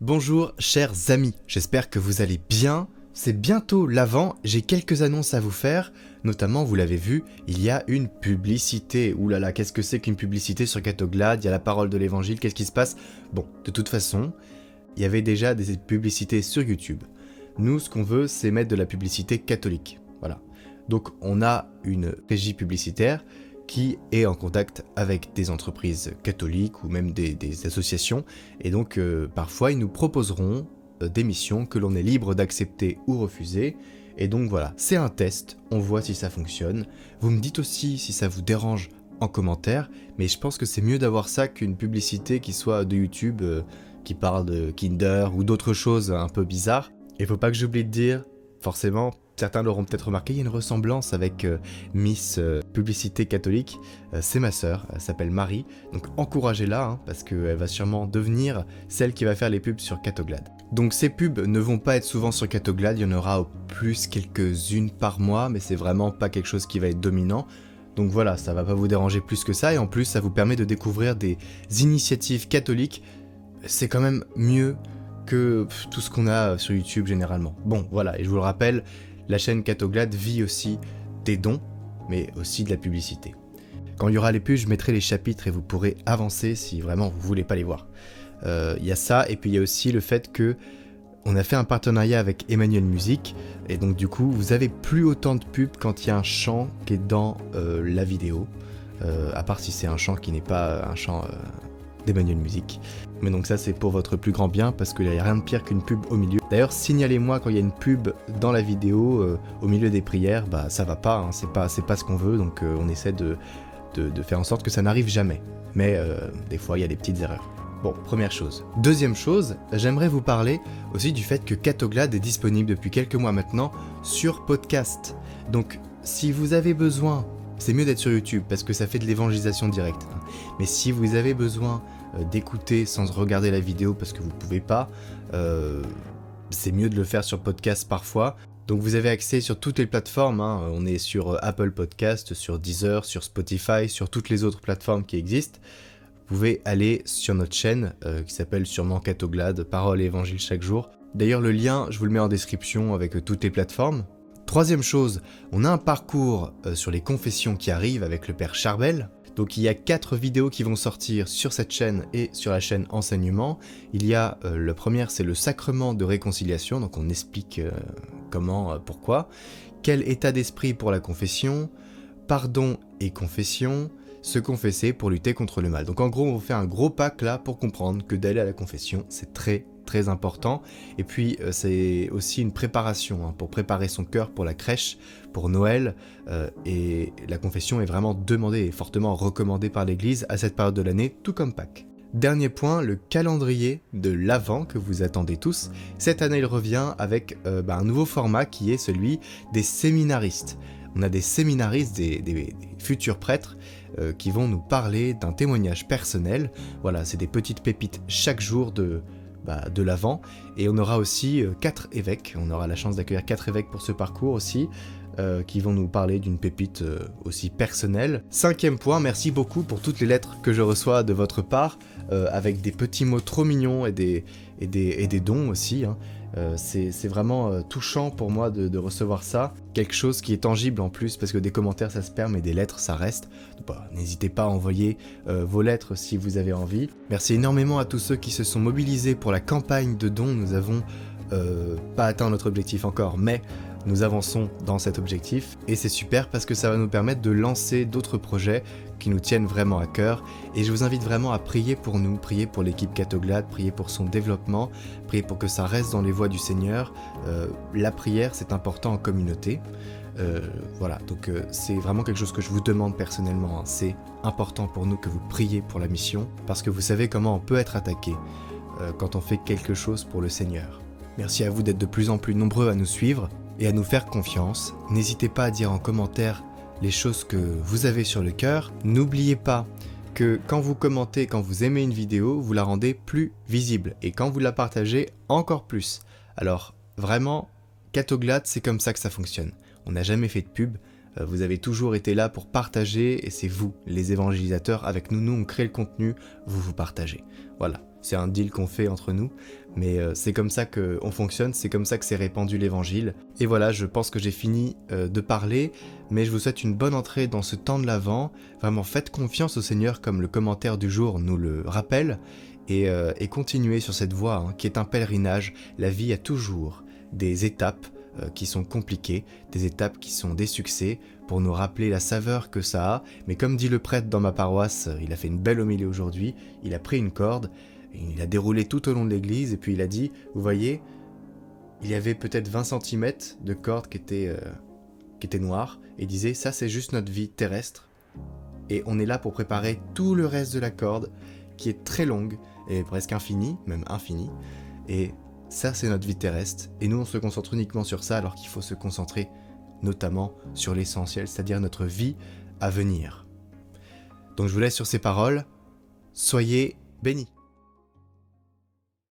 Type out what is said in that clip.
Bonjour chers amis, j'espère que vous allez bien. C'est bientôt l'Avent, j'ai quelques annonces à vous faire, notamment vous l'avez vu, il y a une publicité. Ouh là là, qu'est-ce que c'est qu'une publicité sur Catoglade? Il y a la parole de l'évangile, qu'est-ce qui se passe? Bon, de toute façon, il y avait déjà des publicités sur YouTube. Nous, ce qu'on veut, c'est mettre de la publicité catholique. Voilà. Donc on a une régie publicitaire qui est en contact avec des entreprises catholiques ou même des associations, et donc parfois ils nous proposeront des missions que l'on est libre d'accepter ou refuser, et donc voilà, c'est un test, on voit si ça fonctionne. Vous me dites aussi si ça vous dérange en commentaire, mais je pense que c'est mieux d'avoir ça qu'une publicité qui soit de YouTube, qui parle de Kinder ou d'autres choses un peu bizarres. Et faut pas que j'oublie de dire, forcément, certains l'auront peut-être remarqué, il y a une ressemblance avec Miss Publicité Catholique. C'est ma sœur, elle s'appelle Marie, donc encouragez-la, hein, parce qu'elle va sûrement devenir celle qui va faire les pubs sur Catoglade. Donc ces pubs ne vont pas être souvent sur Catoglade, il y en aura au plus quelques-unes par mois, mais c'est vraiment pas quelque chose qui va être dominant. Donc voilà, ça va pas vous déranger plus que ça, et en plus ça vous permet de découvrir des initiatives catholiques. C'est quand même mieux que tout ce qu'on a sur YouTube généralement. Bon, voilà, et je vous le rappelle, la chaîne Catoglade vit aussi des dons, mais aussi de la publicité. Quand il y aura les pubs, je mettrai les chapitres et vous pourrez avancer si vraiment vous voulez pas les voir. Il y a ça, et puis il y a aussi le fait que on a fait un partenariat avec Emmanuel Music, et donc du coup, vous avez plus autant de pubs quand il y a un chant qui est dans la vidéo, à part si c'est un chant qui n'est pas un chant d'Emmanuel Music. Mais donc ça c'est pour votre plus grand bien, parce qu'il n'y a rien de pire qu'une pub au milieu. D'ailleurs signalez-moi quand il y a une pub dans la vidéo, au milieu des prières, bah ça va pas, hein, c'est pas ce qu'on veut, donc on essaie de faire en sorte que ça n'arrive jamais. Mais des fois il y a des petites erreurs. Bon, première chose. Deuxième chose, j'aimerais vous parler aussi du fait que Catoglade est disponible depuis quelques mois maintenant sur podcast. Donc si vous avez besoin, c'est mieux d'être sur YouTube parce que ça fait de l'évangélisation directe. Mais si vous avez besoin d'écouter sans regarder la vidéo parce que vous pouvez pas, c'est mieux de le faire sur podcast parfois. Donc vous avez accès sur toutes les plateformes, hein. On est sur Apple Podcast, sur Deezer, sur Spotify, sur toutes les autres plateformes qui existent. Vous pouvez aller sur notre chaîne qui s'appelle sûrement Catoglade, Parole et Évangile chaque jour. D'ailleurs le lien, je vous le mets en description avec toutes les plateformes. Troisième chose, on a un parcours sur les confessions qui arrivent avec le père Charbel. Donc il y a 4 vidéos qui vont sortir sur cette chaîne et sur la chaîne Enseignement. Il y a la première, c'est le sacrement de réconciliation, donc on explique comment, pourquoi. Quel état d'esprit pour la confession, pardon et confession, se confesser pour lutter contre le mal. Donc en gros, on fait un gros pack là pour comprendre que d'aller à la confession, c'est très important. Et puis c'est aussi une préparation, hein, pour préparer son cœur pour la crèche, pour Noël, et la confession est vraiment demandée et fortement recommandée par l'Église à cette période de l'année, tout comme Pâques. Dernier point, le calendrier de l'Avent que vous attendez tous. Cette année, il revient avec un nouveau format qui est celui des séminaristes. On a des séminaristes, des futurs prêtres qui vont nous parler d'un témoignage personnel. Voilà, c'est des petites pépites chaque jour de l'Avent. Et on aura aussi 4 évêques. On aura la chance d'accueillir 4 évêques pour ce parcours aussi, qui vont nous parler d'une pépite aussi personnelle. 5e point, merci beaucoup pour toutes les lettres que je reçois de votre part, avec des petits mots trop mignons et des dons aussi, hein. C'est vraiment touchant pour moi de recevoir ça, quelque chose qui est tangible en plus, parce que des commentaires ça se perd, mais des lettres ça reste. N'hésitez pas à envoyer vos lettres si vous avez envie. Merci énormément à tous ceux qui se sont mobilisés pour la campagne de dons. Nous avons pas atteint notre objectif encore, mais nous avançons dans cet objectif, et c'est super parce que ça va nous permettre de lancer d'autres projets qui nous tiennent vraiment à cœur, et je vous invite vraiment à prier pour nous, prier pour l'équipe Catoglade, prier pour son développement, prier pour que ça reste dans les voies du Seigneur. La prière c'est important en communauté, voilà, donc c'est vraiment quelque chose que je vous demande personnellement, hein. C'est important pour nous que vous priez pour la mission, parce que vous savez comment on peut être attaqué quand on fait quelque chose pour le Seigneur. Merci à vous d'être de plus en plus nombreux à nous suivre et à nous faire confiance. N'hésitez pas à dire en commentaire les choses que vous avez sur le cœur. N'oubliez pas que quand vous commentez, quand vous aimez une vidéo, vous la rendez plus visible, et quand vous la partagez, encore plus. Alors vraiment, Catoglade, c'est comme ça que ça fonctionne. On n'a jamais fait de pub, vous avez toujours été là pour partager, et c'est vous, les évangélisateurs, avec nous on crée le contenu, vous partagez. Voilà. c'est un deal qu'on fait entre nous, mais c'est comme ça qu'on fonctionne, c'est comme ça que c'est répandu l'évangile. Et voilà, je pense que j'ai fini de parler, mais je vous souhaite une bonne entrée dans ce temps de l'Avent. Vraiment, faites confiance au Seigneur comme le commentaire du jour nous le rappelle, et continuez sur cette voie hein, qui est un pèlerinage. La vie a toujours des étapes qui sont compliquées, des étapes qui sont des succès, pour nous rappeler la saveur que ça a. Mais comme dit le prêtre dans ma paroisse, il a fait une belle homélie aujourd'hui, il a pris une corde, il a déroulé tout au long de l'église, et puis il a dit, vous voyez, il y avait peut-être 20 cm de corde qui était noire, et il disait, ça c'est juste notre vie terrestre, et on est là pour préparer tout le reste de la corde, qui est très longue, et presque infinie, même infinie, et ça c'est notre vie terrestre, et nous on se concentre uniquement sur ça, alors qu'il faut se concentrer notamment sur l'essentiel, c'est-à-dire notre vie à venir. Donc je vous laisse sur ces paroles, soyez bénis.